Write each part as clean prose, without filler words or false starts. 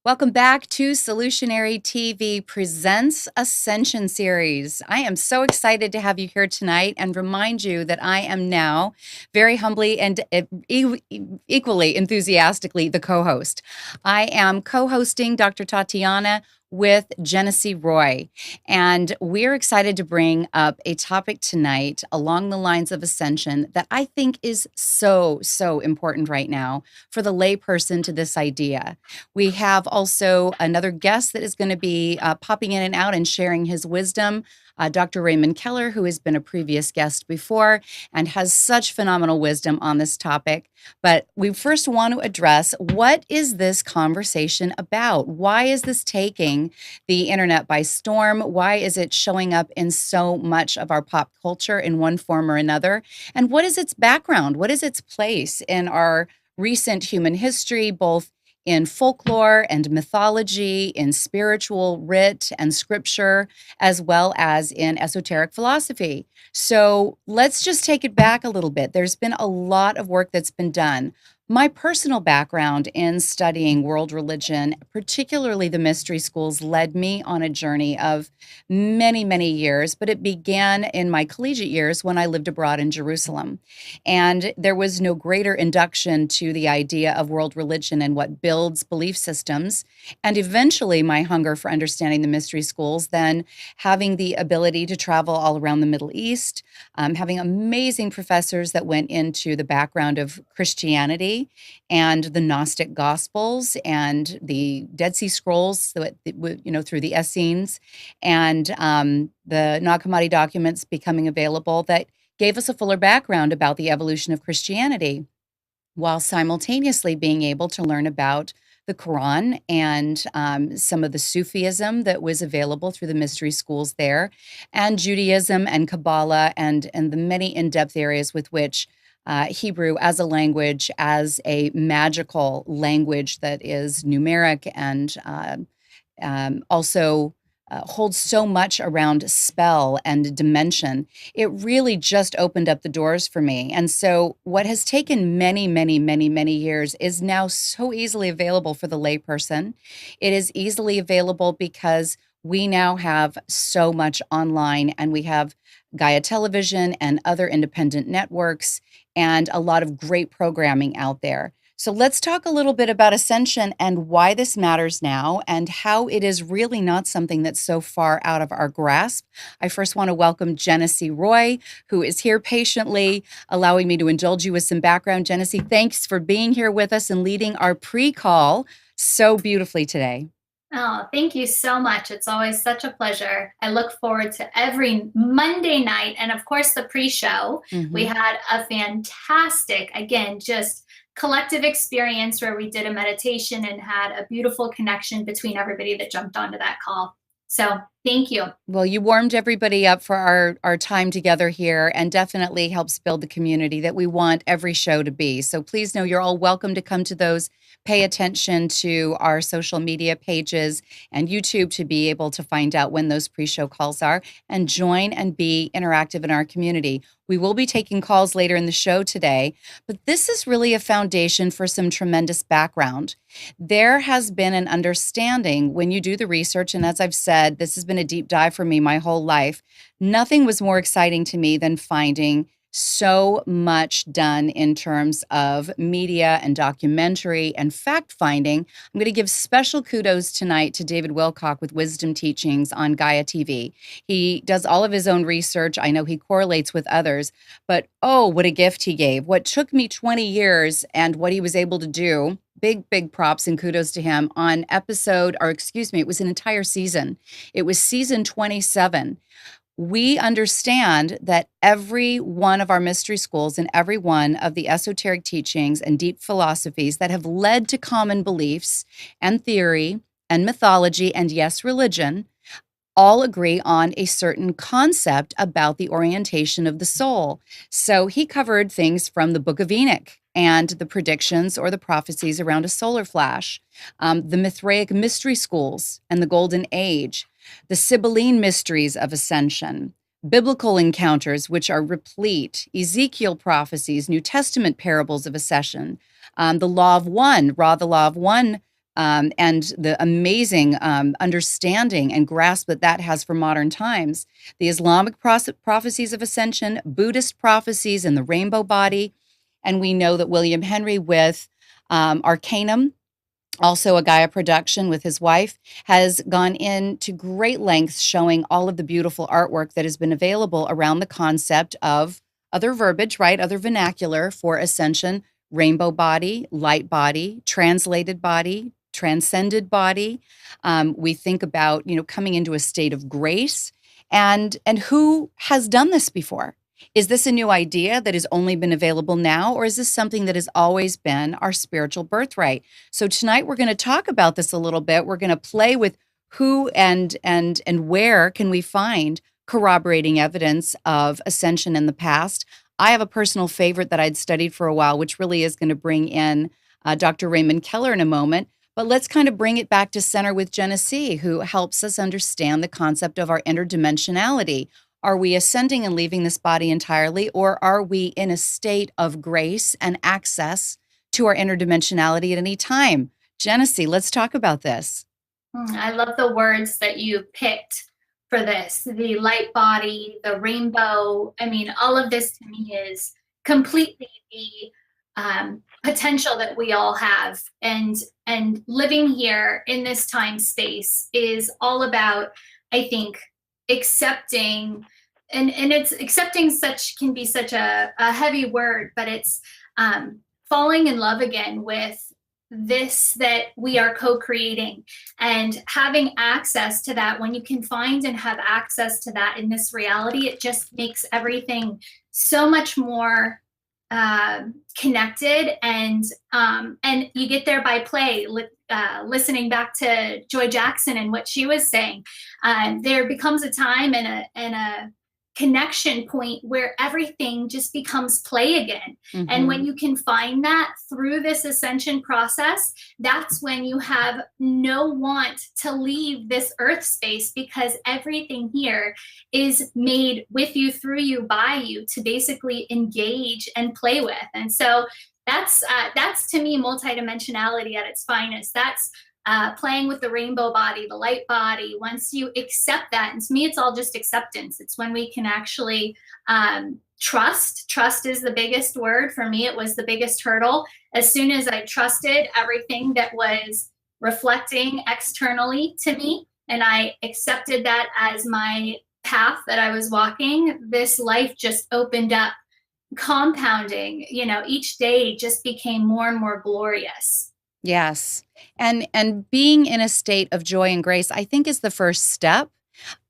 Welcome back to Solutionary TV Presents Ascension Series. I am so excited to have you here tonight and remind you that I am now very humbly and equally enthusiastically the co-host. I am co-hosting Dr. Tatiana with Jenessee Roy, and we're excited to bring up a topic tonight along the lines of ascension that I think is so important right now for the layperson to this idea. We have also another guest that is going to be popping in and out and sharing his wisdom, Dr. Raymond Keller, who has been a previous guest before and has such phenomenal wisdom on this topic. But we first want to address, what is this conversation about? Why is this taking the internet by storm? Why is it showing up in so much of our pop culture in one form or another? And what is its background? What is its place in our recent human history, both in folklore and mythology, in spiritual writ and scripture, as well as in esoteric philosophy? So let's just take it back a little bit. There's been a lot of work that's been done. My personal background in studying world religion, particularly the mystery schools, led me on a journey of many years, but it began in my collegiate years when I lived abroad in Jerusalem. And there was no greater induction to the idea of world religion and what builds belief systems, and eventually my hunger for understanding the mystery schools, than having the ability to travel all around the Middle East, having amazing professors that went into the background of Christianity and the Gnostic Gospels and the Dead Sea Scrolls, so through the Essenes, and the Nag Hammadi documents becoming available that gave us a fuller background about the evolution of Christianity, while simultaneously being able to learn about the Quran and some of the Sufism that was available through the mystery schools there, and Judaism and Kabbalah and the many in-depth areas with which Hebrew as a language, as a magical language that is numeric and also holds so much around spell and dimension. It really just opened up the doors for me. And so what has taken many years is now so easily available for the layperson. It is easily available because we now have so much online, and we have Gaia Television and other independent networks and a lot of great programming out there. So let's talk a little bit about ascension and why this matters now, and how it is really not something that's so far out of our grasp. I first want to welcome Jenessee Roy, who is here patiently allowing me to indulge you with some background. Jenessee, thanks for being here with us and leading our pre-call so beautifully today. Oh, thank you so much. It's always such a pleasure. I look forward to every Monday night, and of course the pre-show. We had a fantastic, again, just collective experience where we did a meditation and had a beautiful connection between everybody that jumped onto that call. So thank you. Well, you warmed everybody up for our time together here, and definitely helps build the community that we want every show to be. So please know you're all welcome to come to those. Pay attention to our social media pages and YouTube to be able to find out when those pre-show calls are, and join and be interactive in our community. We will be taking calls later in the show today, but this is really a foundation for some tremendous background. There has been an understanding when you do the research, and as I've said, this has been a deep dive for me my whole life. Nothing was more exciting to me than finding so much done in terms of media and documentary and fact-finding. I'm going to give special kudos tonight to David Wilcock with Wisdom Teachings on Gaia TV. He does all of his own research. I know he correlates with others, but oh, what a gift he gave. What took me 20 years and what he was able to do big props and kudos to him on episode, or excuse me, it was an entire season. It was season 27. We understand that every one of our mystery schools and every one of the esoteric teachings and deep philosophies that have led to common beliefs and theory and mythology and, yes, religion, all agree on a certain concept about the orientation of the soul. So he covered things from the Book of Enoch and the predictions or the prophecies around a solar flash, the Mithraic mystery schools and the Golden Age, the Sibylline mysteries of ascension, biblical encounters, which are replete, Ezekiel prophecies, New Testament parables of ascension, the Law of One, the Law of One, and the amazing understanding and grasp that that has for modern times, the Islamic prophecies of ascension, Buddhist prophecies and the rainbow body. And we know that William Henry with Arcanum, also a Gaia production with his wife, has gone into great lengths showing all of the beautiful artwork that has been available around the concept of other verbiage, right? Other vernacular for ascension, rainbow body, light body, translated body, transcended body. We think about, coming into a state of grace, and who has done this before? Is this a new idea that has only been available now, or is this something that has always been our spiritual birthright? So tonight we're going to talk about this a little bit. We're going to play with who and where can we find corroborating evidence of ascension in the past. I have a personal favorite that I'd studied for a while, which really is going to bring in Dr. Raymond Keller in a moment. But let's kind of bring it back to center with Jenessee, who helps us understand the concept of our interdimensionality. Are we ascending and leaving this body entirely, or are we in a state of grace and access to our interdimensionality at any time? Jenessee, let's talk about this. I love the words that you picked for this. The light body, the rainbow. I mean, all of this to me is completely the potential that we all have, and living here in this time space is all about, I think, accepting, and it's accepting can be such a heavy word, but it's falling in love again with this that we are co-creating, and having access to that. When you can find and have access to that in this reality, it just makes everything so much more connected, and you get there by play. Listening back to Joy Jackson and what she was saying, there becomes a time and a connection point where everything just becomes play again. Mm-hmm. And when you can find that through this ascension process, that's when you have no want to leave this earth space, because everything here is made with you, through you, by you, to basically engage and play with. And so that's to me multidimensionality at its finest. That's playing with the rainbow body, the light body. Once you accept that, and to me, it's all just acceptance. It's when we can actually trust. Trust is the biggest word. For me, it was the biggest hurdle. As soon as I trusted everything that was reflecting externally to me, and I accepted that as my path that I was walking, this life just opened up, compounding. Each day just became more and more glorious. Yes. And being in a state of joy and grace, I think, is the first step.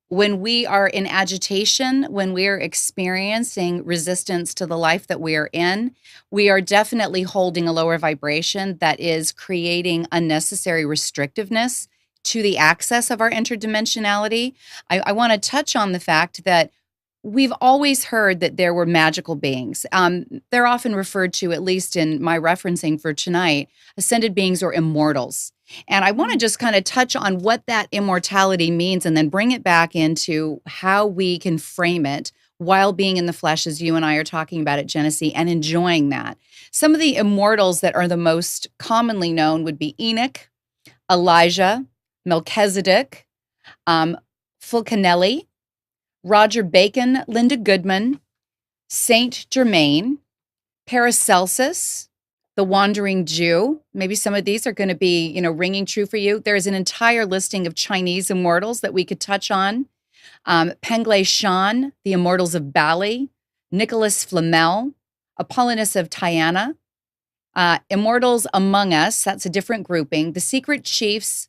When we are in agitation, when we're experiencing resistance to the life that we are in, we are definitely holding a lower vibration that is creating unnecessary restrictiveness to the access of our interdimensionality. I want to touch on the fact that we've always heard that there were magical beings. They're often referred to, at least in my referencing for tonight, ascended beings or immortals. And I want to just kind of touch on what that immortality means, and then bring it back into how we can frame it while being in the flesh, as you and I are talking about at Jenessee, and enjoying that. Some of the immortals that are the most commonly known would be Enoch, Elijah, Melchizedek, Fulcanelli, Roger Bacon, Linda Goodman, Saint Germain, Paracelsus, the Wandering Jew. Maybe some of these are going to be, ringing true for you. There's an entire listing of Chinese immortals that we could touch on. Penglai Shan, the Immortals of Bali, Nicholas Flamel, Apollonius of Tyana, Immortals Among Us, that's a different grouping. The Secret Chiefs,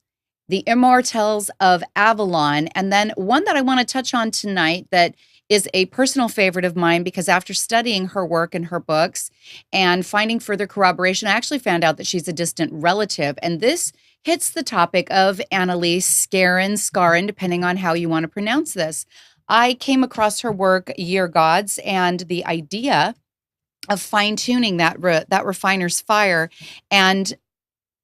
The Immortals of Avalon, and then one that I want to touch on tonight that is a personal favorite of mine because after studying her work and her books and finding further corroboration, I actually found out that she's a distant relative. And this hits the topic of Annalise Scarin, depending on how you want to pronounce this. I came across her work, Year Gods, and the idea of fine tuning that refiner's fire and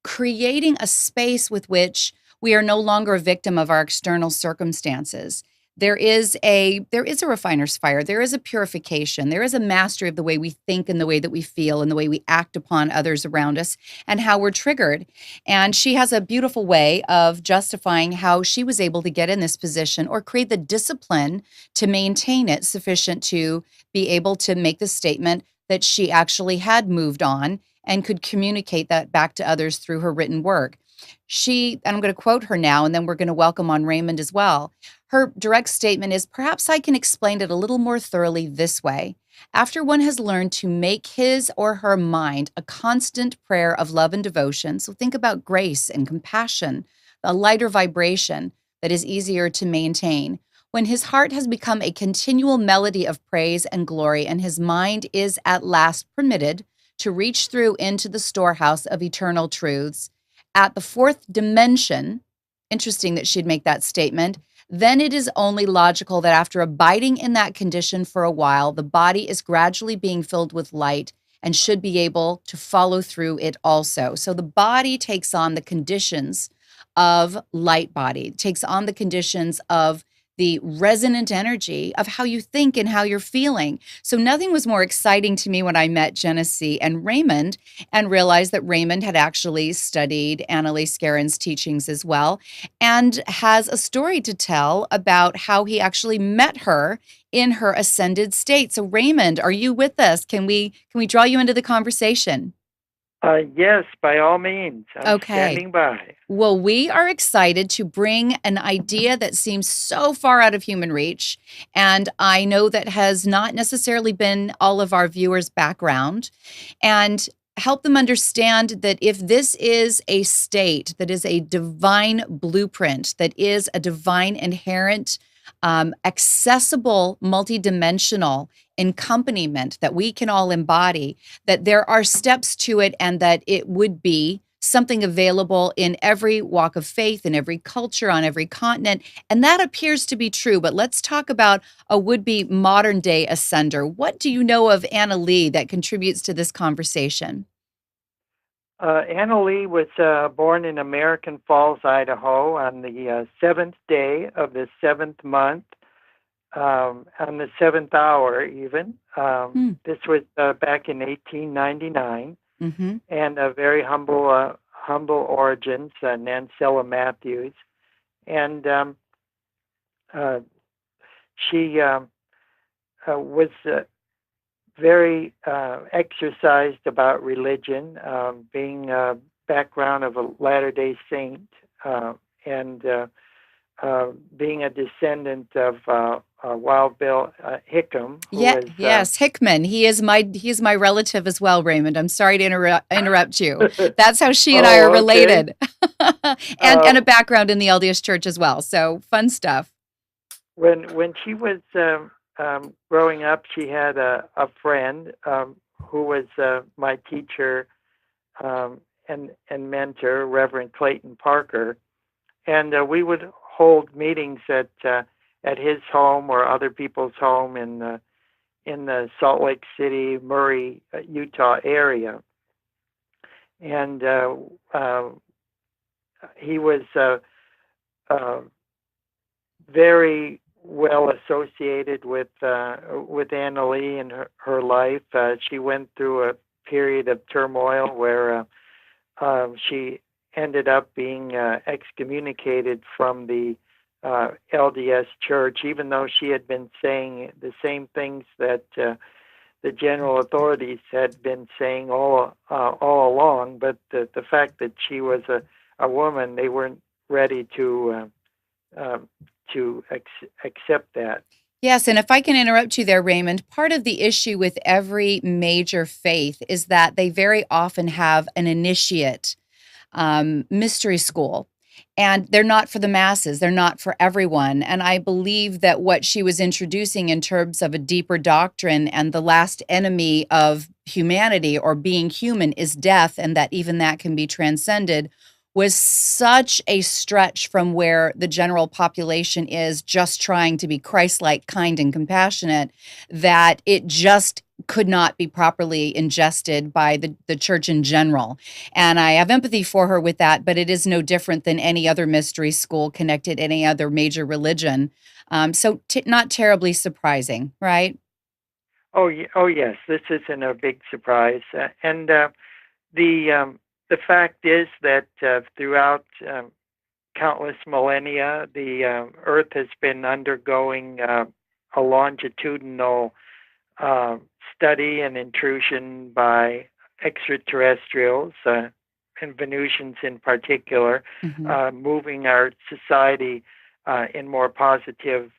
creating a space with which we are no longer a victim of our external circumstances. There is a refiner's fire. There is a purification. There is a mastery of the way we think and the way that we feel and the way we act upon others around us and how we're triggered. And she has a beautiful way of justifying how she was able to get in this position or create the discipline to maintain it sufficient to be able to make the statement that she actually had moved on and could communicate that back to others through her written work. And I'm going to quote her now, and then we're going to welcome on Raymond as well. Her direct statement is, perhaps I can explain it a little more thoroughly this way. After one has learned to make his or her mind a constant prayer of love and devotion, so think about grace and compassion, a lighter vibration that is easier to maintain. When his heart has become a continual melody of praise and glory, and his mind is at last permitted to reach through into the storehouse of eternal truths, at the fourth dimension, interesting that she'd make that statement, then it is only logical that after abiding in that condition for a while, the body is gradually being filled with light and should be able to follow through it also. So the body takes on the conditions of light body, takes on the conditions of the resonant energy of how you think and how you're feeling. So nothing was more exciting to me when I met Jenessee and Raymond and realized that Raymond had actually studied Annalise Scarin's teachings as well and has a story to tell about how he actually met her in her ascended state. So Raymond, are you with us? Can we draw you into the conversation? Yes, by all means. I'm Okay. standing by. Well, we are excited to bring an idea that seems so far out of human reach. And I know that has not necessarily been all of our viewers' background, and help them understand that if this is a state that is a divine blueprint, that is a divine inherent, accessible, multidimensional accompaniment that we can all embody, that there are steps to it and that it would be something available in every walk of faith, in every culture, on every continent. And that appears to be true. But let's talk about a would-be modern day ascender. What do you know of Anna Lee that contributes to this conversation? Anna Lee was born in American Falls, Idaho, on the seventh day of the seventh month, on the seventh hour, even. Hmm. This was back in 1899, Mm-hmm. and a very humble origins, Nancella Matthews, and uh, she was very exercised about religion, being a background of a Latter-day Saint, and being a descendant of Wild Bill Hickam, who Yeah, was yes, Hickman. He is my relative as well, Raymond. I'm sorry to interrupt you. That's how she and I are oh, okay. related. And Uh, a background in the LDS Church as well. So fun stuff. when she was growing up, she had a friend who was my teacher and mentor, Reverend Clayton Parker, and we would hold meetings at his home or other people's home in the Salt Lake City, Murray, Utah area, and he was uh, very well associated with Anna Lee and her life. She went through a period of turmoil where she ended up being excommunicated from the LDS Church, even though she had been saying the same things that the general authorities had been saying all along. But the fact that she was a woman, they weren't ready uh, to accept that. Yes, and if I can interrupt you there, Raymond, part of the issue with every major faith is that they very often have an initiate mystery school. And they're not for the masses, they're not for everyone. And I believe that what she was introducing in terms of a deeper doctrine and the last enemy of humanity or being human is death, and that even that can be transcended, was such a stretch from where the general population is just trying to be Christ-like, kind, and compassionate, that it just could not be properly ingested by the church in general. And I have empathy for her with that, but it is no different than any other mystery school connected to any other major religion. Not terribly surprising, right? Oh yes, this isn't a big surprise, and the fact is that throughout countless millennia, the Earth has been undergoing a longitudinal uh, study and intrusion by extraterrestrials, and Venusians in particular, Hmm. moving our society in more positive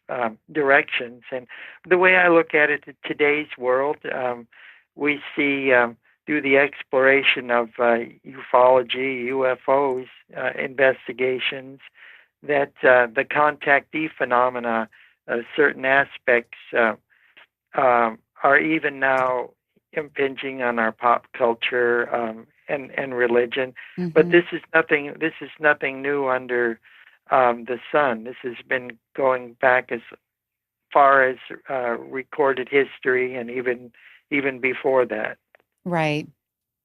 directions. And the way I look at it, in today's world, we see through the exploration of ufology, UFOs investigations, that the contactee phenomena, certain aspects are even now impinging on our pop culture and religion. But Hmm. this is nothing new under the sun. This has been going back as far as recorded history, and even before that. Right,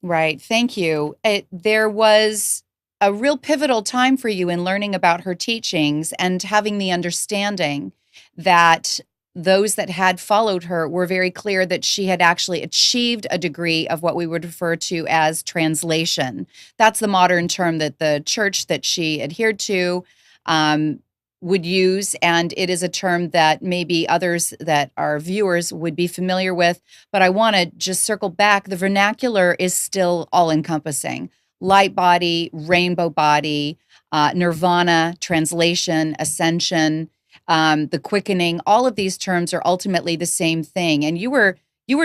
right. Thank you. There was a real pivotal time for you in learning about her teachings and having the understanding that those that had followed her were very clear that she had actually achieved a degree of what we would refer to as translation. That's the modern term that the church that she adhered to um, would use, and it is a term that maybe others that are viewers would be familiar with. But I want to just circle back. The vernacular is still all encompassing: light body, rainbow body, nirvana, translation, ascension, the quickening. All of these terms are ultimately the same thing. And you were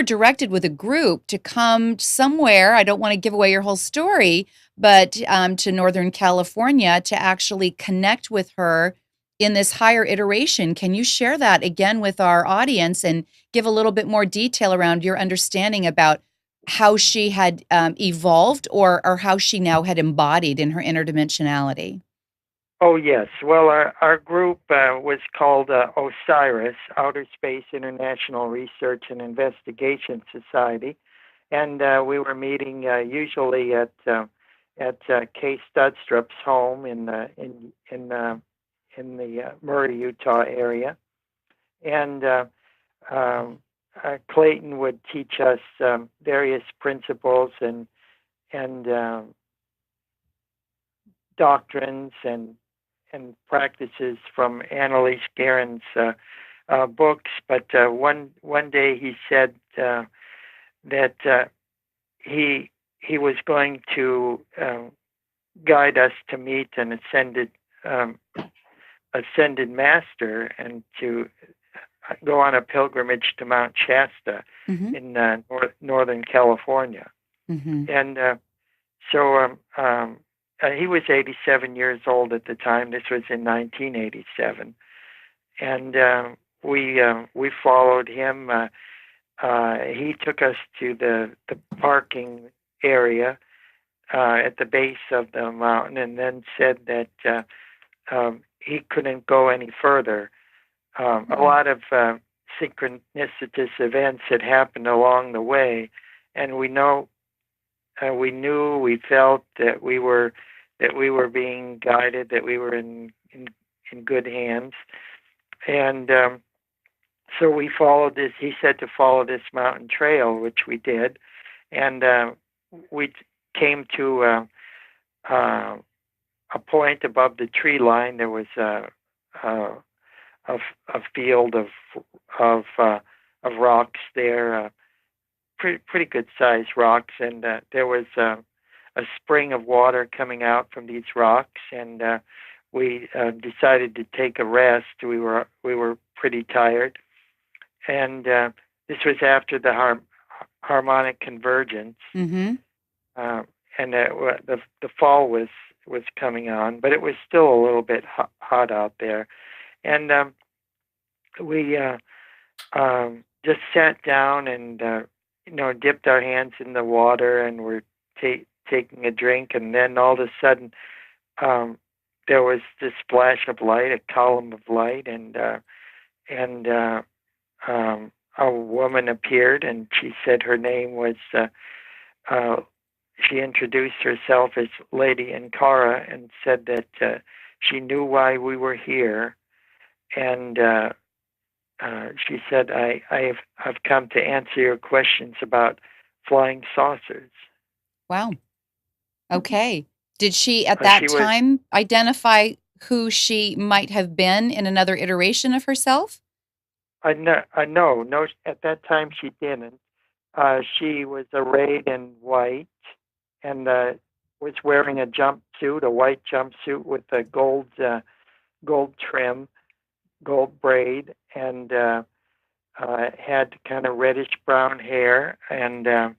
directed with a group to come somewhere. I don't want to give away your whole story, but to Northern California to actually connect with her in this higher iteration. Can you share that again with our audience and give a little bit more detail around your understanding about how she had evolved, or how she now had embodied in her interdimensionality? Oh yes. Well, our group was called OSIRIS, Outer Space International Research and Investigation Society, and we were meeting usually at Kay Studstrup's home in the Murray, Utah area, and Clayton would teach us various principles and doctrines and practices from Annalise Guerin's books. But one day he said that he was going to guide us to meet an um, ascended master, and to go on a pilgrimage to Mount Shasta Hmm. in Northern California. Hmm. And so he was 87 years old at the time. This was in 1987, and we followed him. He took us to the parking area at the base of the mountain, and then said that he couldn't go any further. A lot of synchronicitous events had happened along the way, and we knew, we felt that we were being guided, that we were in good hands, and so we followed this. He said to follow this mountain trail, which we did, and we came to a point above the tree line. There was a, a field of of rocks there, pretty good sized rocks, and there was a spring of water coming out from these rocks, and we decided to take a rest. We were pretty tired, and this was after the harmonic convergence, Mm-hmm. and the fall was coming on, but it was still a little bit hot out there, and we just sat down and dipped our hands in the water and were taking a drink, and then all of a sudden there was this flash of light, a column of light, and a woman appeared, and she said her name was. She introduced herself as Lady Ankara and said that she knew why we were here, and she said, I've come to answer your questions about flying saucers. Wow. Okay. Did she at She that was time identify who she might have been in another iteration of herself? no. At that time, she didn't. She was arrayed in white and was wearing a jumpsuit, a white jumpsuit with a gold trim, gold braid, and had kind of reddish brown hair. And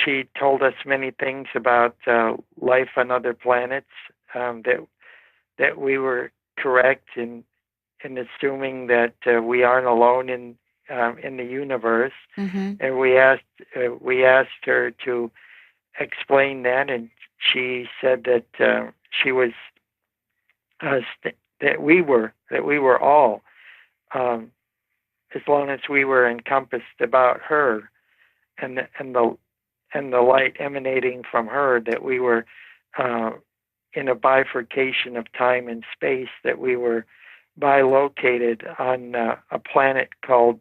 she told us many things about life on other planets, that we were correct in assuming that we aren't alone in the universe. Mm-hmm. And we asked her to explain that, and she said that she was that we were all, as long as we were encompassed about her, and the light emanating from her, that we were in a bifurcation of time and space, that we were bilocated on a planet called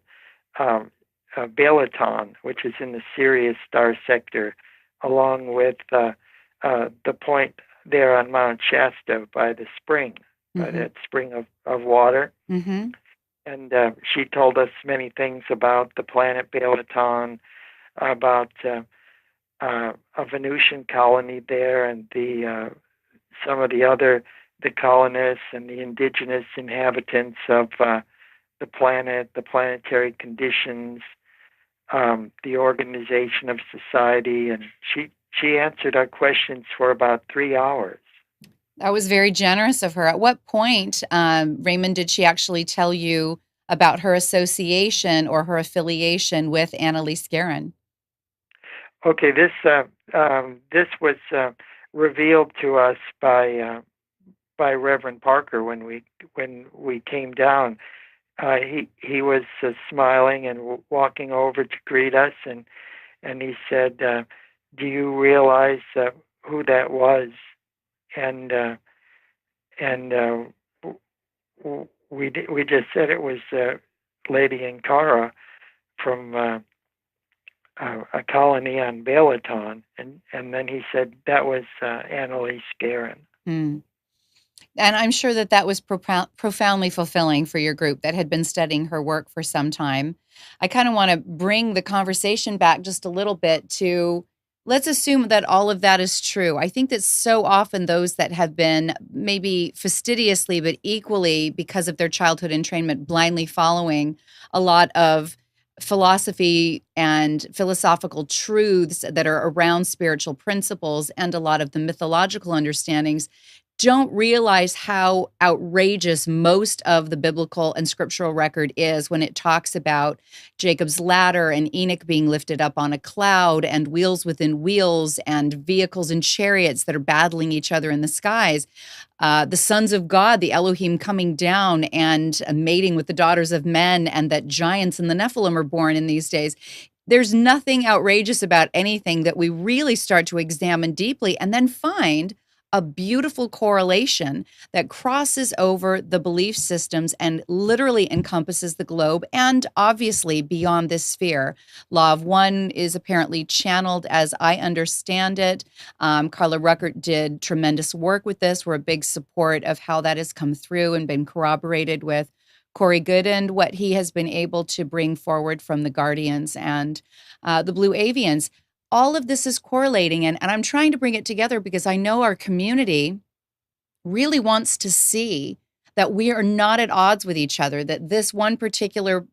Balaton, which is in the Sirius star sector, along with the point there on Mount Shasta by the spring, by that spring of water. Mm-hmm. And she told us many things about the planet Balaton, about a Venusian colony there, and some of the colonists and the indigenous inhabitants of the planet, the planetary conditions, the organization of society, and she answered our questions for about 3 hours. That was very generous of her. At what point, Raymond, did she actually tell you about her association or her affiliation with Annalise Guerin? Okay, this was revealed to us by Reverend Parker when we came down. He was smiling and walking over to greet us, and he said, "Do you realize who that was?" And we just said it was Lady Ankara from a colony on Balaton, and then he said that was Annalise Guerin. Hmm. And I'm sure that was profoundly fulfilling for your group that had been studying her work for some time. I kind of want to bring the conversation back just a little bit to, let's assume that all of that is true. I think that so often those that have been maybe fastidiously, but equally because of their childhood entrainment, blindly following a lot of philosophy and philosophical truths that are around spiritual principles and a lot of the mythological understandings, don't realize how outrageous most of the biblical and scriptural record is when it talks about Jacob's ladder and Enoch being lifted up on a cloud and wheels within wheels and vehicles and chariots that are battling each other in the skies. The sons of God, the Elohim, coming down and mating with the daughters of men, and that giants and the Nephilim are born in these days. There's nothing outrageous about anything that we really start to examine deeply and then find a beautiful correlation that crosses over the belief systems and literally encompasses the globe and obviously beyond this sphere. Law of One is apparently channeled as I understand it. Carla Ruckert did tremendous work with this. We're a big support of how that has come through and been corroborated with Corey Goodend, what he has been able to bring forward from the Guardians and the Blue Avians. All of this is correlating, and I'm trying to bring it together because I know our community really wants to see that we are not at odds with each other, that this one particular,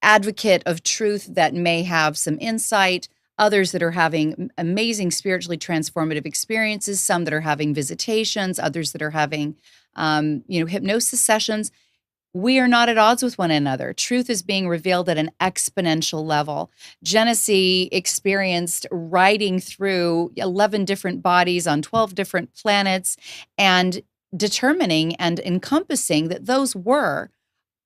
advocate of truth that may have some insight, others that are having amazing spiritually transformative experiences, some that are having visitations, others that are having, hypnosis sessions. We are not at odds with one another. Truth is being revealed at an exponential level. Jenessee experienced riding through 11 different bodies on 12 different planets and determining and encompassing that those were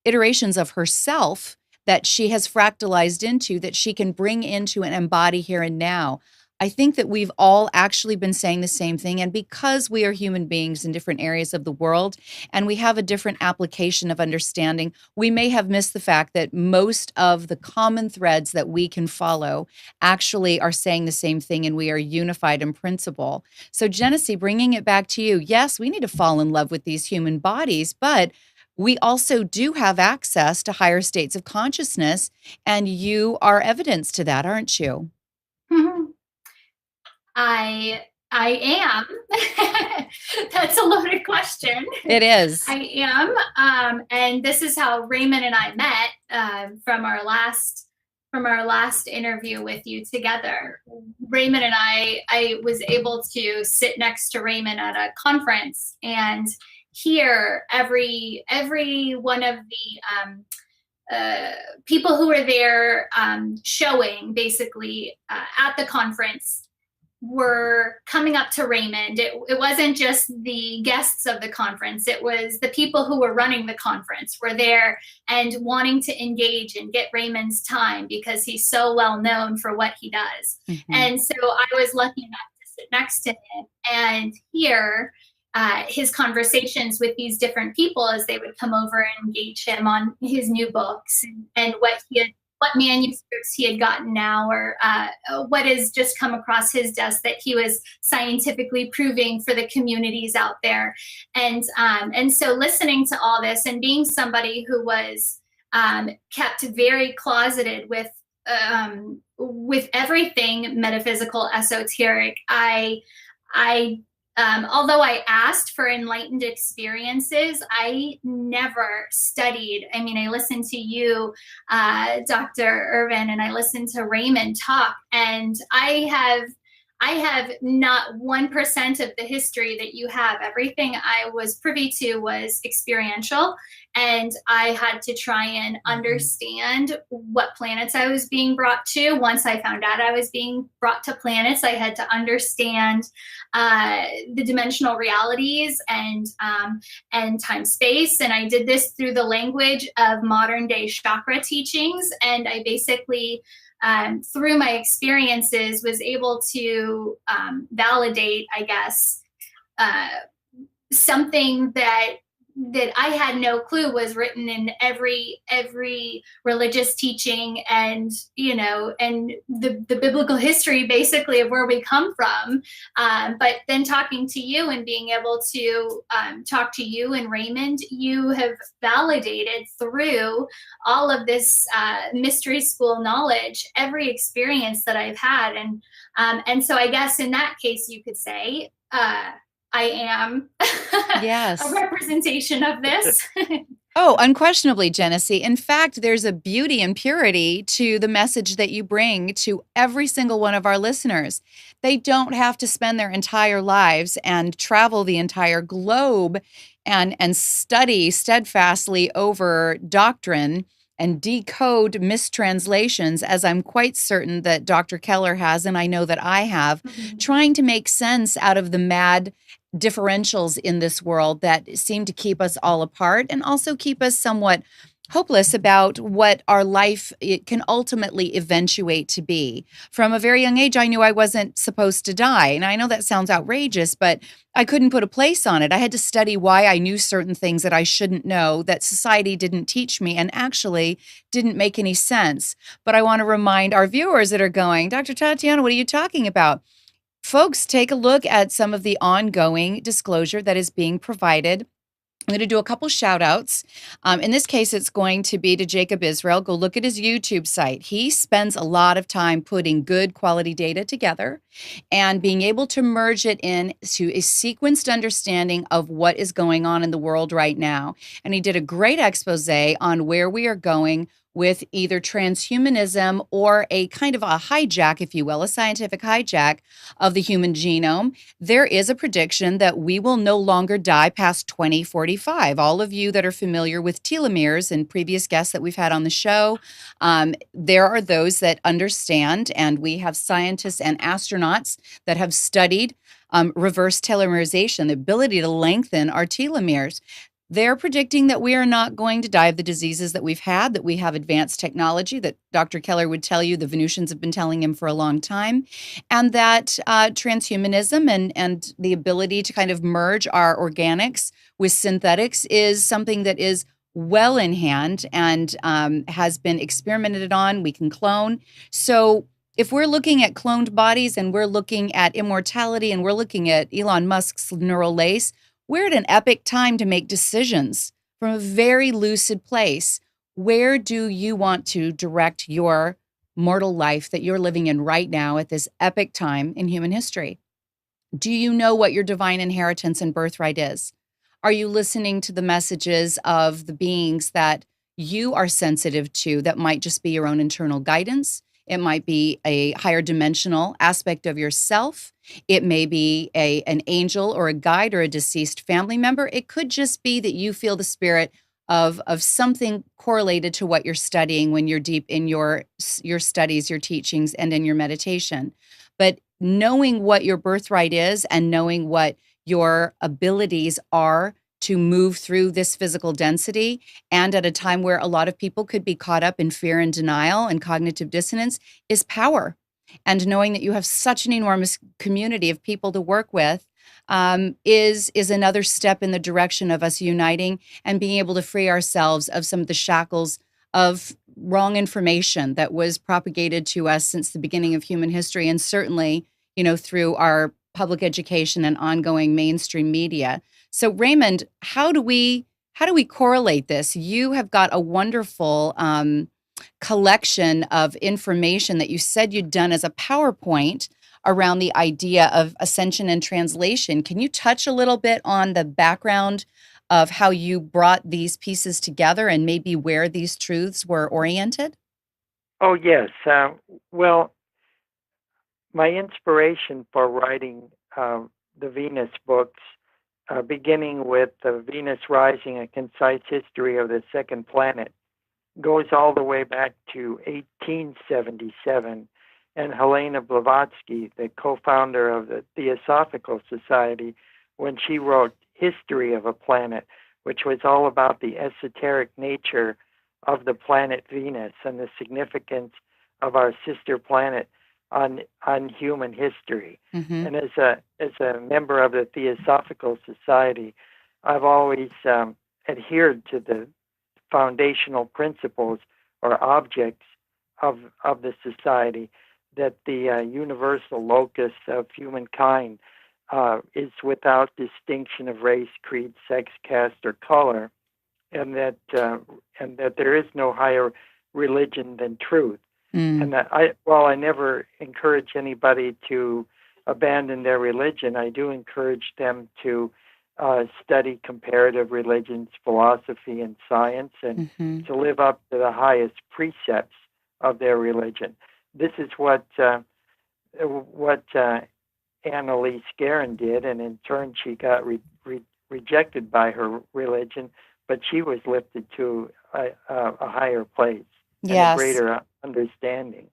iterations of herself that she has fractalized into, that she can bring into and embody here and now. I think that we've all actually been saying the same thing. And because we are human beings in different areas of the world and we have a different application of understanding, we may have missed the fact that most of the common threads that we can follow actually are saying the same thing, and we are unified in principle. So, Jenessee, bringing it back to you, yes, we need to fall in love with these human bodies, but we also do have access to higher states of consciousness, and you are evidence to that, aren't you? I am. That's a loaded question. It is. I am. And this is how Raymond and I met from our last interview with you together. Raymond and I was able to sit next to Raymond at a conference and hear every one of the people who were there showing basically at the conference were coming up to Raymond. It wasn't just the guests of the conference. It was the people who were running the conference were there and wanting to engage and get Raymond's time because he's so well known for what he does. Mm-hmm. And so I was lucky enough to sit next to him and hear his conversations with these different people as they would come over and engage him on his new books and what manuscripts he had gotten now, or what has just come across his desk that he was scientifically proving for the communities out there. And so listening to all this and being somebody who was kept very closeted with everything metaphysical, esoteric, although I asked for enlightened experiences, I never studied. I mean, I listened to you, Dr. Irvin, and I listened to Raymond talk, and I have not 1% of the history that you have. Everything I was privy to was experiential, and I had to try and understand what planets I was being brought to. Once I found out I was being brought to planets, I had to understand the dimensional realities and time space. And I did this through the language of modern day chakra teachings. And I basically, through my experiences, was able to validate, I guess, something that I had no clue was written in every religious teaching, and and the biblical history basically of where we come from. But then talking to you and being able to talk to you and Raymond, you have validated through all of this mystery school knowledge every experience that I've had, and so I guess in that case you could say I am yes. a representation of this. Oh, unquestionably, Jenessee. In fact, there's a beauty and purity to the message that you bring to every single one of our listeners. They don't have to spend their entire lives and travel the entire globe and study steadfastly over doctrine and decode mistranslations, as I'm quite certain that Dr. Keller has, and I know that I have, trying to make sense out of the mad differentials in this world that seem to keep us all apart and also keep us somewhat hopeless about what our life can ultimately eventuate to be. From a very young age, I knew I wasn't supposed to die. And I know that sounds outrageous, but I couldn't put a place on it. I had to study why I knew certain things that I shouldn't know, that society didn't teach me and actually didn't make any sense. But I want to remind our viewers that are going, Dr. Tatiana, what are you talking about? Folks, take a look at some of the ongoing disclosure that is being provided I'm going to do a couple shout outs. In this case, it's going to be to Jacob Israel. Go look at his YouTube site. He spends a lot of time putting good quality data together and being able to merge it into a sequenced understanding of what is going on in the world right now. And he did a great expose on where we are going with either transhumanism or a kind of a hijack, if you will, a scientific hijack of the human genome. There is a prediction that we will no longer die past 2045. All of you that are familiar with telomeres and previous guests that we've had on the show, there are those that understand, and we have scientists and astronauts that have studied reverse telomerization, the ability to lengthen our telomeres. They're predicting that we are not going to die of the diseases that we've had, that we have advanced technology, that Dr. Keller would tell you, the Venusians have been telling him for a long time, and that transhumanism and the ability to kind of merge our organics with synthetics is something that is well in hand and has been experimented on. We can clone. So if we're looking at cloned bodies and we're looking at immortality and we're looking at Elon Musk's neural lace, we're at an epic time to make decisions from a very lucid place. Where do you want to direct your mortal life that you're living in right now at this epic time in human history? Do you know what your divine inheritance and birthright is? Are you listening to the messages of the beings that you are sensitive to that might just be your own internal guidance? It might be a higher dimensional aspect of yourself. It may be an angel or a guide or a deceased family member. It could just be that you feel the spirit of something correlated to what you're studying when you're deep in your studies, your teachings, and in your meditation. But knowing what your birthright is and knowing what your abilities are to move through this physical density, and at a time where a lot of people could be caught up in fear and denial and cognitive dissonance, is power. And knowing that you have such an enormous community of people to work with is another step in the direction of us uniting and being able to free ourselves of some of the shackles of wrong information that was propagated to us since the beginning of human history, and certainly, through our public education and ongoing mainstream media. So, Raymond, how do we correlate this? You have got a wonderful collection of information that you said you'd done as a PowerPoint around the idea of ascension and translation. Can you touch a little bit on the background of how you brought these pieces together and maybe where these truths were oriented? Oh, yes. Well, my inspiration for writing the Venus books, beginning with Venus Rising, A Concise History of the Second Planet, goes all the way back to 1877. And Helena Blavatsky, the co-founder of the Theosophical Society, when she wrote History of a Planet, which was all about the esoteric nature of the planet Venus and the significance of our sister planet on human history. Mm-hmm. And as a member of the Theosophical Society, I've always adhered to the foundational principles or objects of the society, that the universal locus of humankind is without distinction of race, creed, sex, caste, or color, and that there is no higher religion than truth. And that while I never encourage anybody to abandon their religion, I do encourage them to study comparative religions, philosophy, and science, and to live up to the highest precepts of their religion. This is what Annalise Guerin did, and in turn she got rejected by her religion, but she was lifted to a higher place and a greater understanding.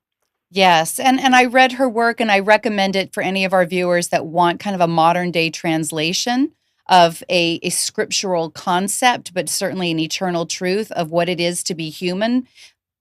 Yes, and I read her work, and I recommend it for any of our viewers that want kind of a modern day translation of a scriptural concept, but certainly an eternal truth of what it is to be human.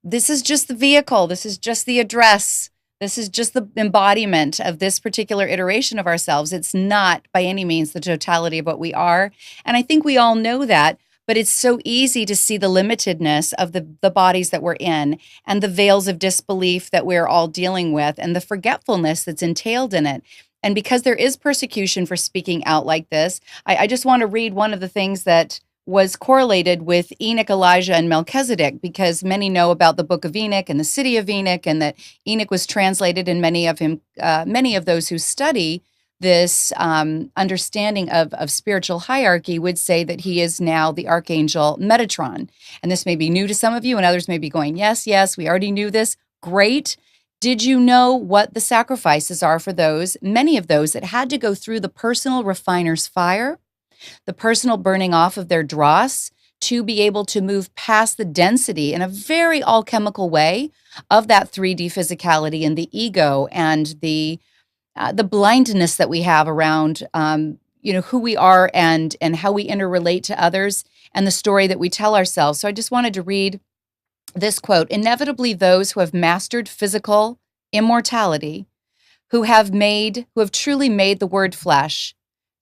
This is just the vehicle. This is just the address. This is just the embodiment of this particular iteration of ourselves. It's not by any means the totality of what we are. And I think we all know that, but it's so easy to see the limitedness of the bodies that we're in and the veils of disbelief that we're all dealing with and the forgetfulness that's entailed in it. And because there is persecution for speaking out like this, I just want to read one of the things that was correlated with Enoch, Elijah, and Melchizedek, because many know about the book of Enoch and the city of Enoch, and that Enoch was translated, and many of those who study this understanding of spiritual hierarchy would say that he is now the archangel Metatron. And this may be new to some of you, and others may be going, yes, yes, we already knew this. Great. Did you know what the sacrifices are for those, many of those that had to go through the personal refiner's fire, the personal burning off of their dross, to be able to move past the density in a very alchemical way of that 3D physicality and the ego and the blindness that we have around who we are and how we interrelate to others, and the story that we tell ourselves. So I just wanted to read this quote. Inevitably, those who have mastered physical immortality, who have truly made the word flesh,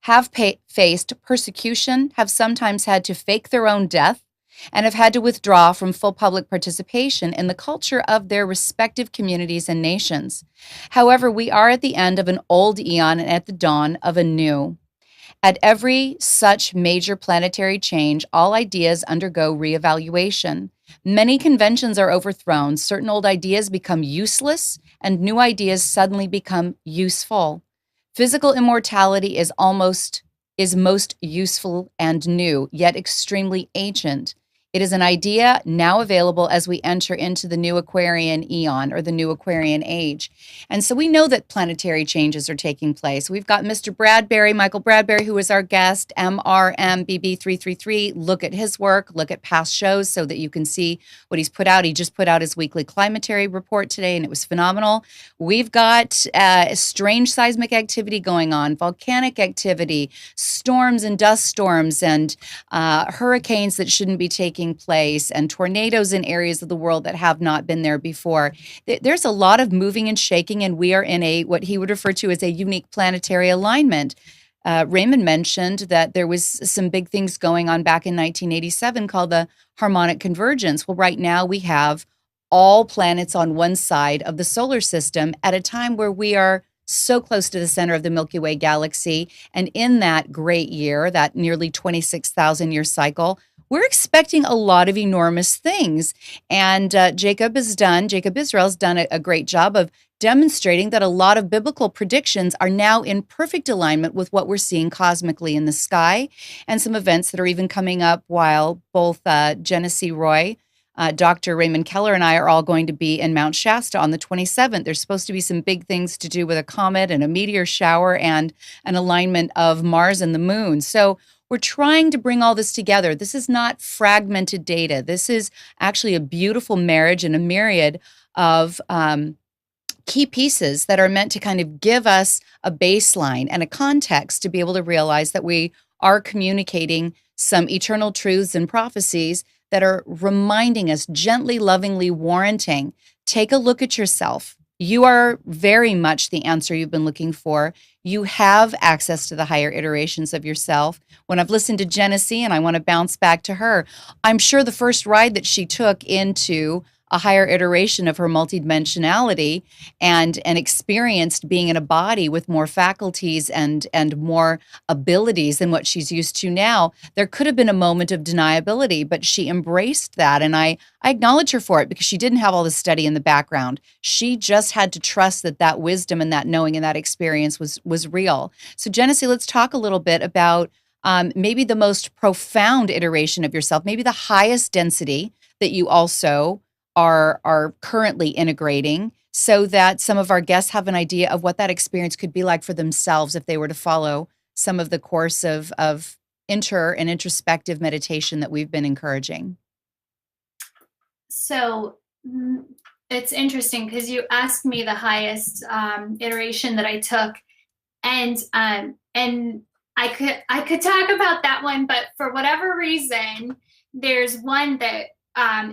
have faced persecution, have sometimes had to fake their own death, and have had to withdraw from full public participation in the culture of their respective communities and nations. However, we are at the end of an old eon and at the dawn of a new. At every such major planetary change, all ideas undergo reevaluation. Many conventions are overthrown, certain old ideas become useless, and new ideas suddenly become useful. Physical immortality is most useful and new, yet extremely ancient. It is an idea now available as we enter into the new Aquarian eon, or the new Aquarian age. And so we know that planetary changes are taking place. We've got Mr. Michael Bradbury, who is our guest, MRMBB333. Look at his work, look at past shows so that you can see what he's put out. He just put out his weekly climatary report today, and it was phenomenal. We've got strange seismic activity going on, volcanic activity, storms and dust storms, and hurricanes that shouldn't be taking place, and tornadoes in areas of the world that have not been there before. There's a lot of moving and shaking, and we are in what he would refer to as a unique planetary alignment. Raymond mentioned that there was some big things going on back in 1987 called the harmonic convergence. Well, right now we have all planets on one side of the solar system at a time where we are so close to the center of the Milky Way galaxy. And in that great year, that nearly 26,000 year cycle, we're expecting a lot of enormous things. And Jacob Israel's done a great job of demonstrating that a lot of biblical predictions are now in perfect alignment with what we're seeing cosmically in the sky, and some events that are even coming up while both Jenessee Roy, Dr. Raymond Keller, and I are all going to be in Mount Shasta on the 27th. There's supposed to be some big things to do with a comet and a meteor shower and an alignment of Mars and the moon. So we're trying to bring all this together. This is not fragmented data. This is actually a beautiful marriage and a myriad of key pieces that are meant to kind of give us a baseline and a context to be able to realize that we are communicating some eternal truths and prophecies that are reminding us, gently, lovingly warranting, take a look at yourself. You are very much the answer you've been looking for. You have access to the higher iterations of yourself. When I've listened to Jenessee, and I want to bounce back to her, I'm sure the first ride that she took into a higher iteration of her multidimensionality and experienced being in a body with more faculties and more abilities than what she's used to now, there could have been a moment of deniability, but she embraced that. And I acknowledge her for it, because she didn't have all the study in the background. She just had to trust that wisdom and that knowing and that experience was real. So Jenessee, let's talk a little bit about maybe the most profound iteration of yourself, maybe the highest density that you also are currently integrating, so that some of our guests have an idea of what that experience could be like for themselves if they were to follow some of the course of and introspective meditation that we've been encouraging. So it's interesting because you asked me the highest iteration that I took, and I could talk about that one, but for whatever reason, there's one that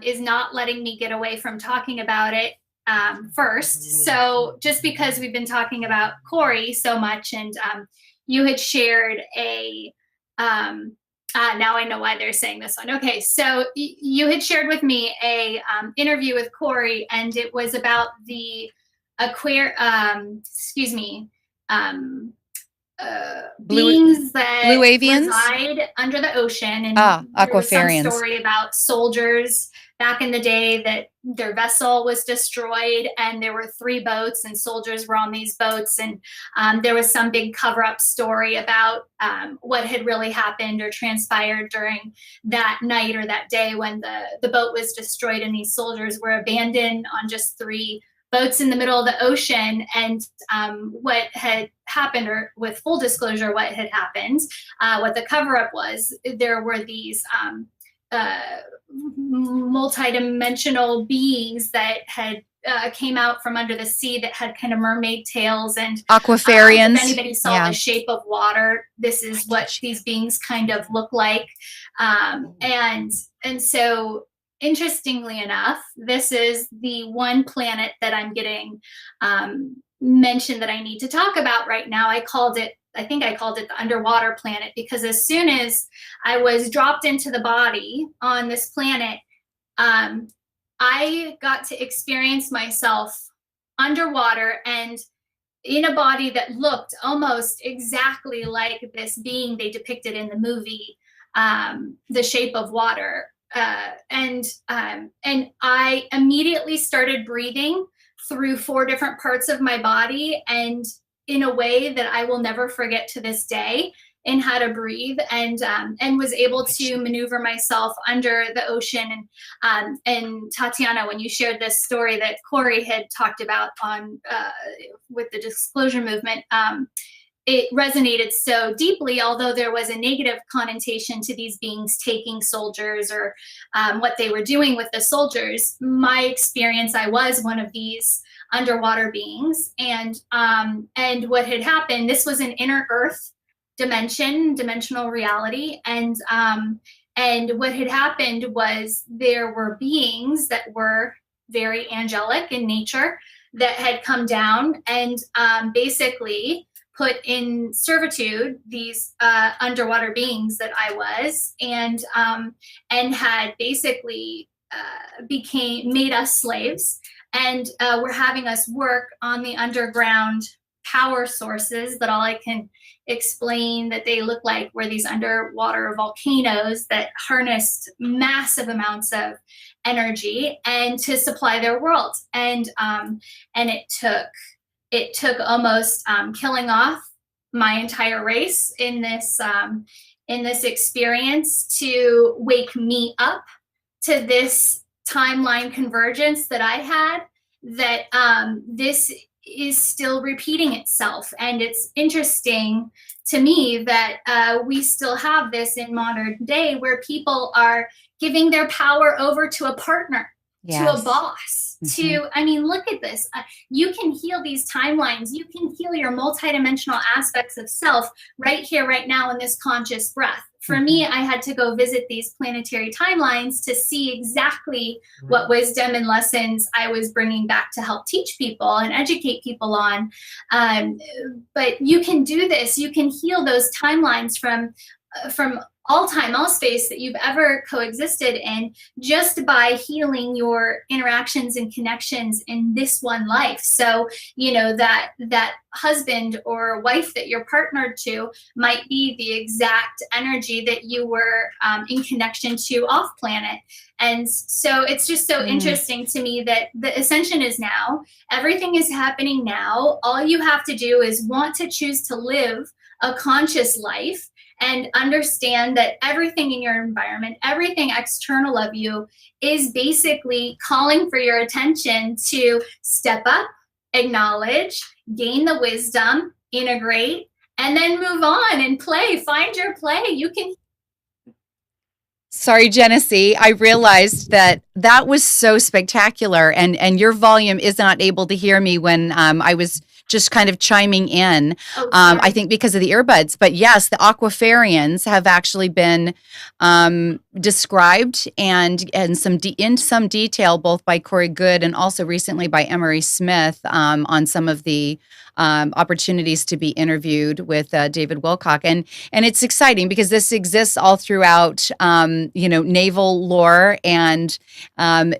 is not letting me get away from talking about it first. So just because we've been talking about Corey so much, and you had shared now I know why they're saying this one. Okay, so you had shared with me a interview with Corey, and it was about the Blue beings that blue avians? reside under the ocean. And there was some Aquafarians. story about soldiers back in the day that their vessel was destroyed, and there were 3 boats, and soldiers were on these boats, and there was some big cover-up story about what had really happened or transpired during that night or that day when the boat was destroyed, and these soldiers were abandoned on just 3 boats in the middle of the ocean. And what had happened, or with full disclosure, what had happened, what the cover-up was, there were these multi-dimensional beings that had came out from under the sea that had kind of mermaid tails. And Aquafarians. if anybody saw The Shape of Water, this is what these beings kind of look like. And so, interestingly enough, this is the one planet that I'm getting mentioned that I need to talk about right now. I think I called it the underwater planet, because as soon as I was dropped into the body on this planet, I got to experience myself underwater and in a body that looked almost exactly like this being they depicted in the movie, The Shape of Water. And I immediately started breathing through 4 different parts of my body, and in a way that I will never forget to this day, in how to breathe, and was able to maneuver myself under the ocean. And Tatiana, when you shared this story that Corey had talked about on with the disclosure movement, it resonated so deeply, although there was a negative connotation to these beings taking soldiers, or what they were doing with the soldiers. My experience, I was one of these underwater beings, and what had happened, this was an inner earth dimensional reality, and what had happened was there were beings that were very angelic in nature that had come down and basically put in servitude these underwater beings that I was, and had basically made us slaves, and were having us work on the underground power sources that all I can explain that they look like were these underwater volcanoes that harnessed massive amounts of energy and to supply their world. And it took almost killing off my entire race in this experience to wake me up to this timeline convergence that I had, that this is still repeating itself. And it's interesting to me that we still have this in modern day, where people are giving their power over to a partner, to a boss, I mean, look at this. You can heal these timelines. You can heal your multidimensional aspects of self right here, right now, in this conscious breath. For me, I had to go visit these planetary timelines to see exactly what wisdom and lessons I was bringing back to help teach people and educate people on. But you can do this. You can heal those timelines from all time, all space that you've ever coexisted in, just by healing your interactions and connections in this one life. So, you know, that husband or wife that you're partnered to might be the exact energy that you were in connection to off planet. And so it's just so interesting to me that the ascension is now. Everything is happening now. All you have to do is want to choose to live a conscious life, and understand that everything in your environment, everything external of you, is basically calling for your attention to step up, acknowledge, gain the wisdom, integrate, and then move on and play. Find your play. You can. Sorry, Jenessee, I realized that was so spectacular, and your volume is not able to hear me when I was just kind of chiming in, I think because of the earbuds. But yes, the aquafarians have actually been described and in some detail, both by Corey Good and also recently by Emery Smith on some of the opportunities to be interviewed with David Wilcock. And it's exciting because this exists all throughout, naval lore and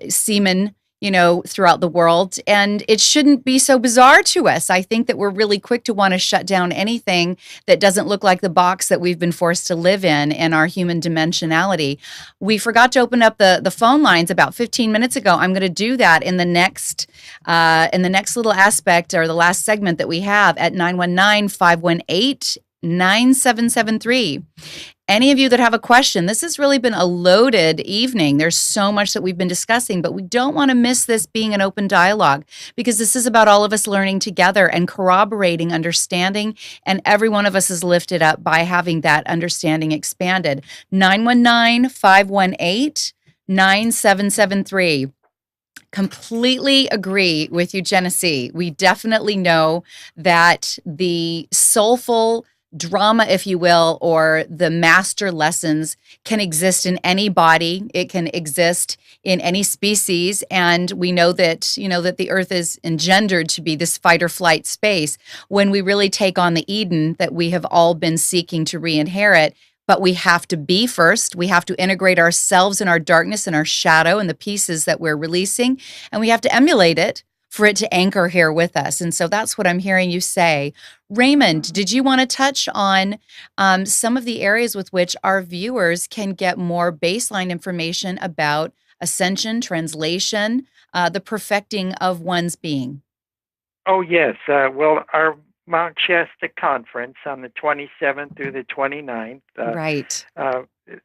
seamen throughout the world. And it shouldn't be so bizarre to us. I think that we're really quick to want to shut down anything that doesn't look like the box that we've been forced to live in our human dimensionality. We forgot to open up the phone lines about 15 minutes ago. I'm going to do that in the next little aspect, or the last segment that we have, at 919-518-9773. Any of you that have a question, this has really been a loaded evening. There's so much that we've been discussing, but we don't want to miss this being an open dialogue, because this is about all of us learning together and corroborating understanding, and every one of us is lifted up by having that understanding expanded. 919-518-9773. Completely agree with you, Jenessee. We definitely know that the soulful drama, if you will, or the master lessons can exist in any body. It can exist in any species. And we know that, that the earth is engendered to be this fight or flight space when we really take on the Eden that we have all been seeking to re-inherit. But we have to be first. We have to integrate ourselves in our darkness and our shadow and the pieces that we're releasing. And we have to emulate it for it to anchor here with us. And so that's what I'm hearing you say. Raymond, did you want to touch on some of the areas with which our viewers can get more baseline information about ascension, translation, the perfecting of one's being? Oh, yes. Well, our Mount Shasta conference on the 27th through the 29th. Right.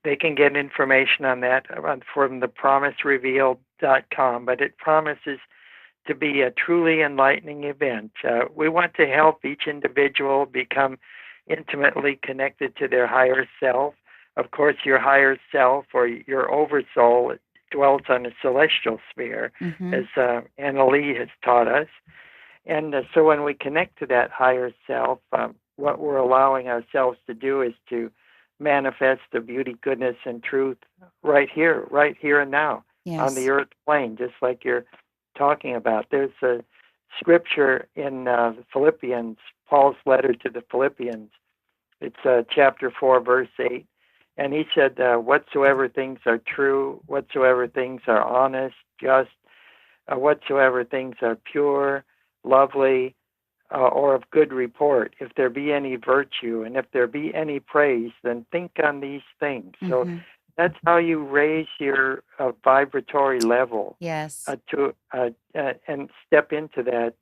They can get information on that from thepromiserevealed.com, but it promises to be a truly enlightening event. We want to help each individual become intimately connected to their higher self. Of course, your higher self, or your oversoul, dwells on a celestial sphere, as Anna Lee has taught us. And so when we connect to that higher self, what we're allowing ourselves to do is to manifest the beauty, goodness, and truth right here and now, on the earth plane, just like you're talking about. There's a scripture in Philippians, Paul's letter to the Philippians. It's chapter 4, verse 8. And he said, whatsoever things are true, whatsoever things are honest, just, whatsoever things are pure, lovely, or of good report, if there be any virtue and if there be any praise, then think on these things. So that's how you raise your vibratory level. Yes. And step into that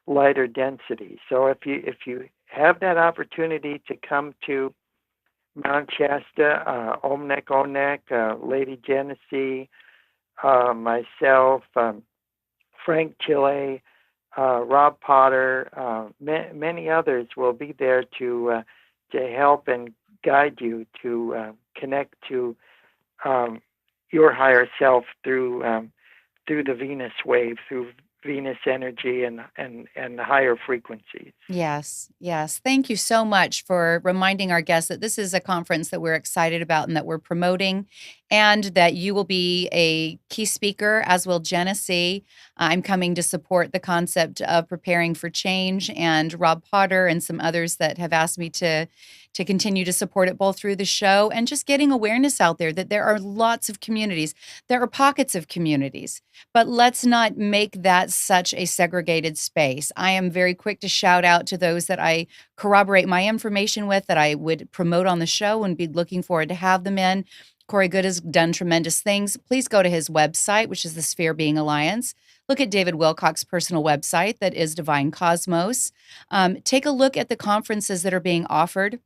lighter density. So if you have that opportunity to come to Mount Shasta, Onek, Lady Jenessee, myself, Frank Chile, Rob Potter, many others will be there to help and guide you to connect to your higher self through the Venus wave, through Venus energy and higher frequencies. Yes. Thank you so much for reminding our guests that this is a conference that we're excited about and that we're promoting, and that you will be a key speaker, as will Jenessee. I'm coming to support the concept of preparing for change, and Rob Potter and some others that have asked me to continue to support it, both through the show and just getting awareness out there that there are lots of communities. There are pockets of communities, but let's not make that such a segregated space. I am very quick to shout out to those that I corroborate my information with, that I would promote on the show and be looking forward to have them in. Corey Good has done tremendous things. Please go to his website, which is the Sphere Being Alliance. Look at David Wilcock's personal website, that is Divine Cosmos. Take a look at the conferences that are being offered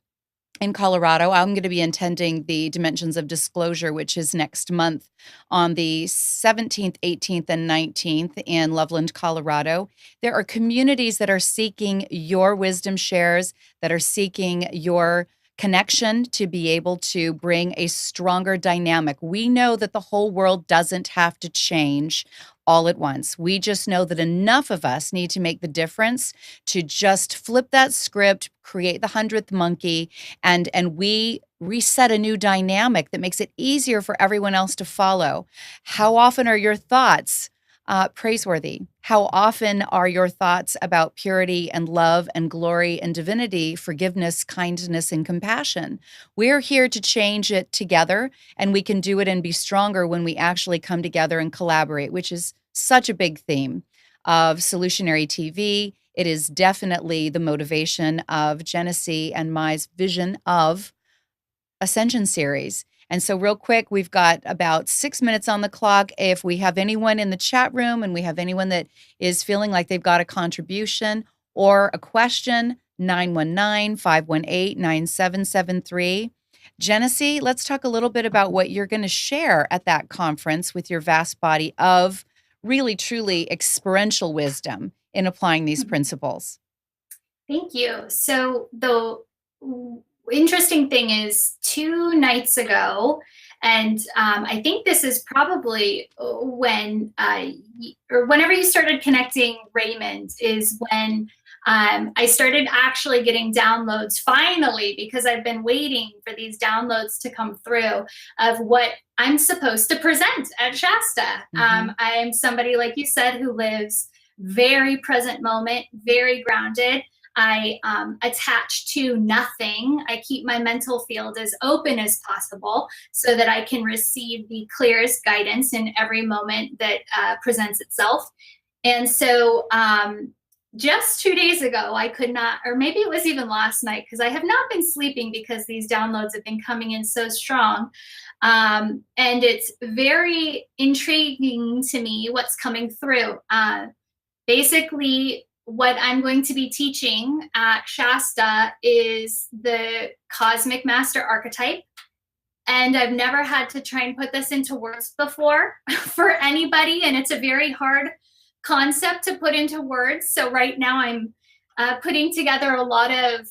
in Colorado. I'm going to be attending the Dimensions of Disclosure, which is next month on the 17th, 18th, and 19th in Loveland, Colorado. There are communities that are seeking your wisdom shares, that are seeking your connection to be able to bring a stronger dynamic. We know that the whole world doesn't have to change all at once. We just know that enough of us need to make the difference to just flip that script, create the 100th monkey, and we reset a new dynamic that makes it easier for everyone else to follow. How often are your thoughts praiseworthy? How often are your thoughts about purity and love and glory and divinity, forgiveness, kindness, and compassion? We're here to change it together, and we can do it and be stronger when we actually come together and collaborate, which is such a big theme of solutionary TV. It is definitely the motivation of Jenessee and my vision of Ascension series. And so, real quick, we've got about 6 minutes on the clock. If we have anyone in the chat room and we have anyone that is feeling like they've got a contribution or a question, 919-518-9773. Jenessee, let's talk a little bit about what you're going to share at that conference with your vast body of really, truly experiential wisdom in applying these principles. Thank you. So the interesting thing is 2 nights ago, and I think this is probably when, or whenever you started connecting Raymond, is when I started actually getting downloads finally, because I've been waiting for these downloads to come through of what I'm supposed to present at Shasta. I'm somebody, like you said, who lives very present moment, very grounded. I attach to nothing. I keep my mental field as open as possible so that I can receive the clearest guidance in every moment that presents itself. And so just 2 days ago, I could not, or maybe it was even last night, because I have not been sleeping because these downloads have been coming in so strong. And it's very intriguing to me what's coming through. Basically, what I'm going to be teaching at Shasta is the cosmic master archetype. And I've never had to try and put this into words before for anybody. And it's a very hard concept to put into words. So right now I'm putting together a lot of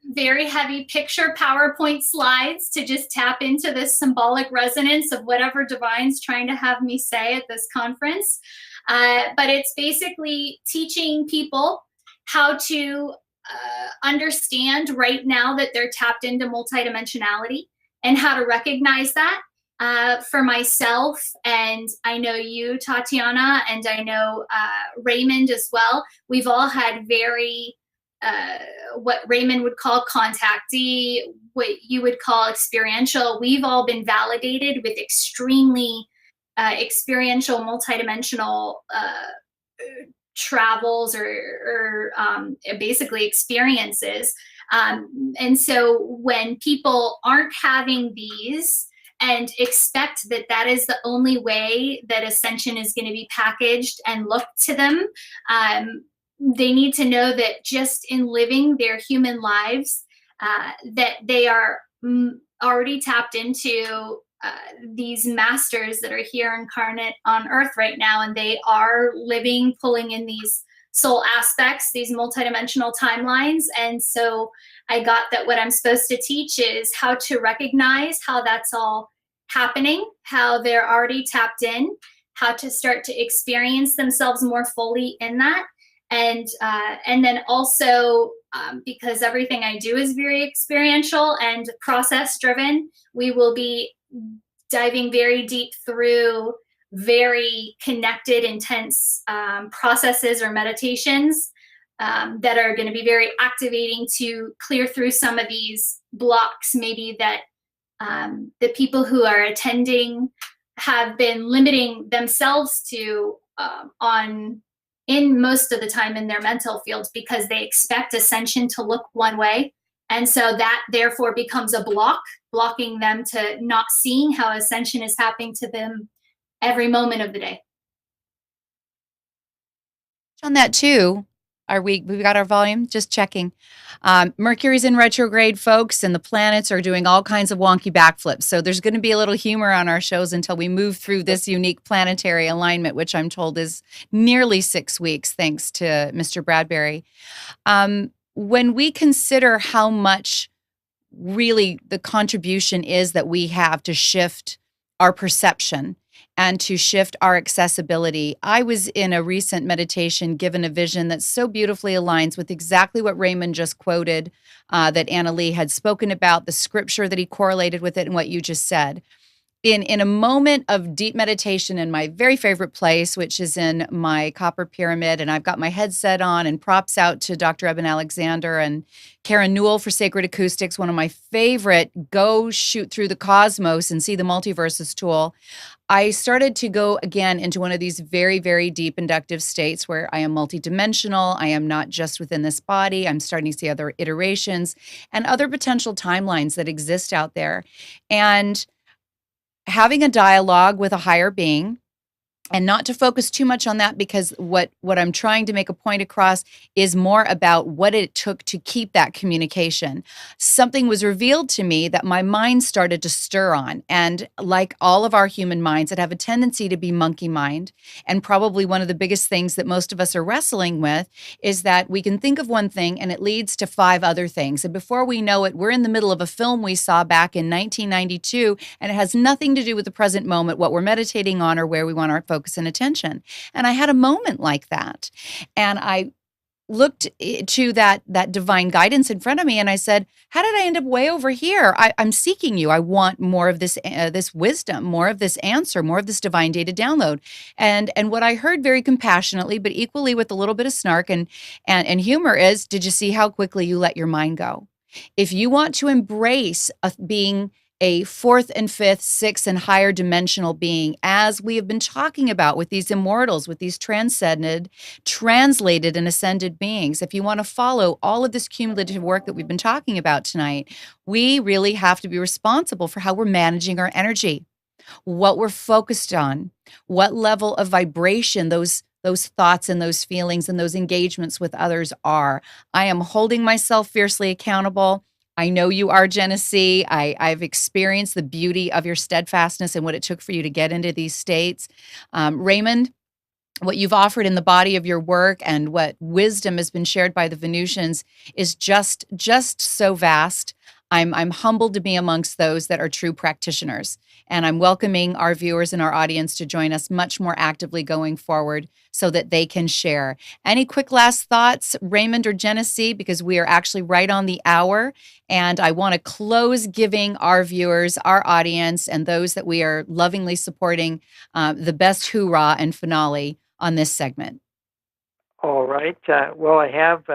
very heavy picture PowerPoint slides to just tap into this symbolic resonance of whatever divine's trying to have me say at this conference. But it's basically teaching people how to understand right now that they're tapped into multidimensionality and how to recognize that. For myself, and I know you, Tatiana, and I know Raymond as well, we've all had very, what Raymond would call contactee, what you would call experiential. We've all been validated with extremely experiential, multidimensional travels or basically experiences. And so when people aren't having these and expect that that is the only way that ascension is going to be packaged and looked to them, they need to know that just in living their human lives, that they are already tapped into these masters that are here incarnate on earth right now, and they are living, pulling in these soul aspects, these multidimensional timelines. And so I got that what I'm supposed to teach is how to recognize how that's all happening, how they're already tapped in, how to start to experience themselves more fully in that. And then also, because everything I do is very experiential and process driven, we will be diving very deep through very connected, intense processes or meditations that are going to be very activating to clear through some of these blocks, maybe that the people who are attending have been limiting themselves to in most of the time in their mental fields, because they expect ascension to look one way. And so that therefore becomes a blocking them to not seeing how ascension is happening to them every moment of the day. On that too, we've got our volume? Just checking. Mercury's in retrograde, folks, and the planets are doing all kinds of wonky backflips. So there's going to be a little humor on our shows until we move through this unique planetary alignment, which I'm told is nearly 6 weeks, thanks to Mr. Bradbury. When we consider how much really the contribution is that we have to shift our perception and to shift our accessibility. I was in a recent meditation given a vision that so beautifully aligns with exactly what Raymond just quoted, that Anna Lee had spoken about, the scripture that he correlated with it, and what you just said. in a moment of deep meditation in my very favorite place, which is in my copper pyramid, and I've got my headset on, and props out to Dr. Eben Alexander and Karen Newell for Sacred Acoustics, one of my favorite go shoot through the cosmos and see the multiverses tool. I started to go again into one of these very, very deep inductive states where I am multidimensional. I am not just within this body. I'm starting to see other iterations and other potential timelines that exist out there. And having a dialogue with a higher being, and not to focus too much on that, because what I'm trying to make a point across is more about what it took to keep that communication. Something was revealed to me that my mind started to stir on. And like all of our human minds that have a tendency to be monkey mind, and probably one of the biggest things that most of us are wrestling with is that we can think of one thing and it leads to 5 other things. And before we know it, we're in the middle of a film we saw back in 1992, and it has nothing to do with the present moment, what we're meditating on, or where we want our focus and attention. And I had a moment like that. And I looked to that divine guidance in front of me, and I said, how did I end up way over here? I'm seeking you. I want more of this wisdom, more of this answer, more of this divine data download. And what I heard very compassionately, but equally with a little bit of snark and humor is, did you see how quickly you let your mind go? If you want to embrace being a 4th and 5th, 6th, and higher dimensional being, as we have been talking about with these immortals, with these transcended, translated, and ascended beings. If you want to follow all of this cumulative work that we've been talking about tonight, we really have to be responsible for how we're managing our energy, what we're focused on, what level of vibration those thoughts and those feelings and those engagements with others are. I am holding myself fiercely accountable. I know you are, Jenessee. I've experienced the beauty of your steadfastness and what it took for you to get into these states. Raymond, what you've offered in the body of your work and what wisdom has been shared by the Venusians is just so vast. I'm humbled to be amongst those that are true practitioners, and I'm welcoming our viewers and our audience to join us much more actively going forward so that they can share. Any quick last thoughts, Raymond or Jenessee, because we are actually right on the hour, and I want to close giving our viewers, our audience, and those that we are lovingly supporting the best hoorah and finale on this segment. All right. Well, I have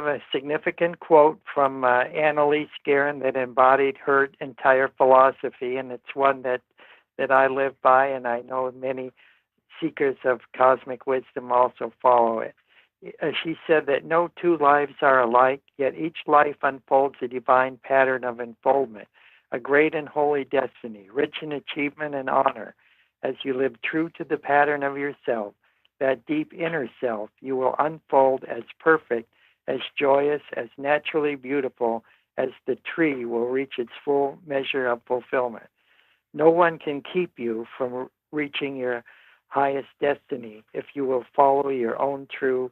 a significant quote from Annalise Guerin that embodied her entire philosophy, and it's one that I live by, and I know many seekers of cosmic wisdom also follow it. She said that no 2 lives are alike, yet each life unfolds a divine pattern of unfoldment, a great and holy destiny, rich in achievement and honor. As you live true to the pattern of yourself, that deep inner self, you will unfold as perfect, as joyous, as naturally beautiful as the tree will reach its full measure of fulfillment. No one can keep you from reaching your highest destiny if you will follow your own true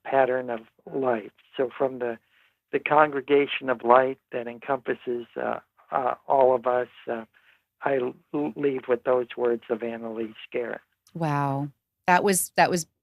pattern of life. So from the congregation of light that encompasses all of us, I leave with those words of Annalise Guerin. Wow. That was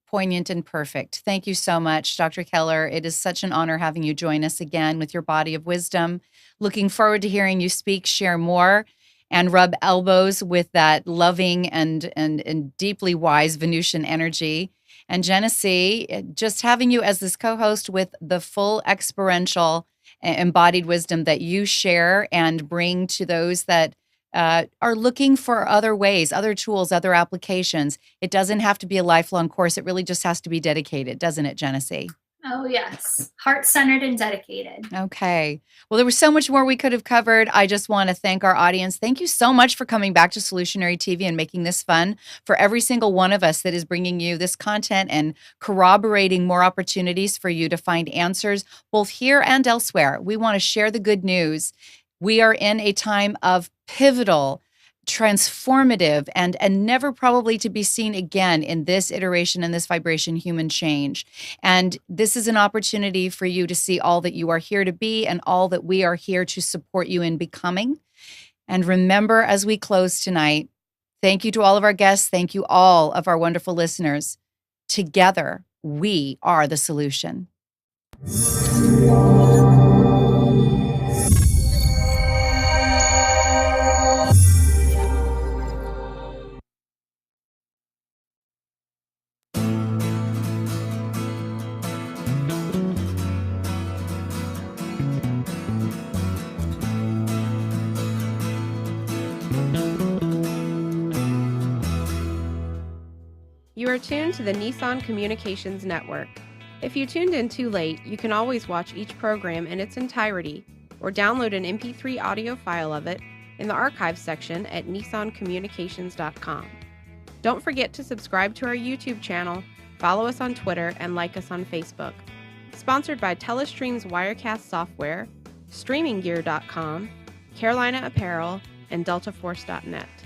poignant and perfect. Thank you so much, Dr. Keller. It is such an honor having you join us again with your body of wisdom. Looking forward to hearing you speak, share more, and rub elbows with that loving and deeply wise Venusian energy. And Jenessee, just having you as this co-host with the full experiential embodied wisdom that you share and bring to those that are looking for other ways, other tools, other applications. It doesn't have to be a lifelong course. It really just has to be dedicated, doesn't it, Jenessee? Oh, yes. Heart-centered and dedicated. Okay. Well, there was so much more we could have covered. I just want to thank our audience. Thank you so much for coming back to Solutionary TV and making this fun for every single one of us that is bringing you this content and corroborating more opportunities for you to find answers both here and elsewhere. We want to share the good news. We are in a time of pivotal, transformative, and never probably to be seen again in this iteration and this vibration human change. And this is an opportunity for you to see all that you are here to be and all that we are here to support you in becoming. And remember, as we close tonight, thank you to all of our guests. Thank you all of our wonderful listeners. Together, we are the solution. You are tuned to the Nissan Communications Network. If you tuned in too late, you can always watch each program in its entirety or download an MP3 audio file of it in the archives section at nissancommunications.com. Don't forget to subscribe to our YouTube channel, follow us on Twitter, and like us on Facebook. Sponsored by Telestream's Wirecast software, StreamingGear.com, Carolina Apparel, and DeltaForce.net.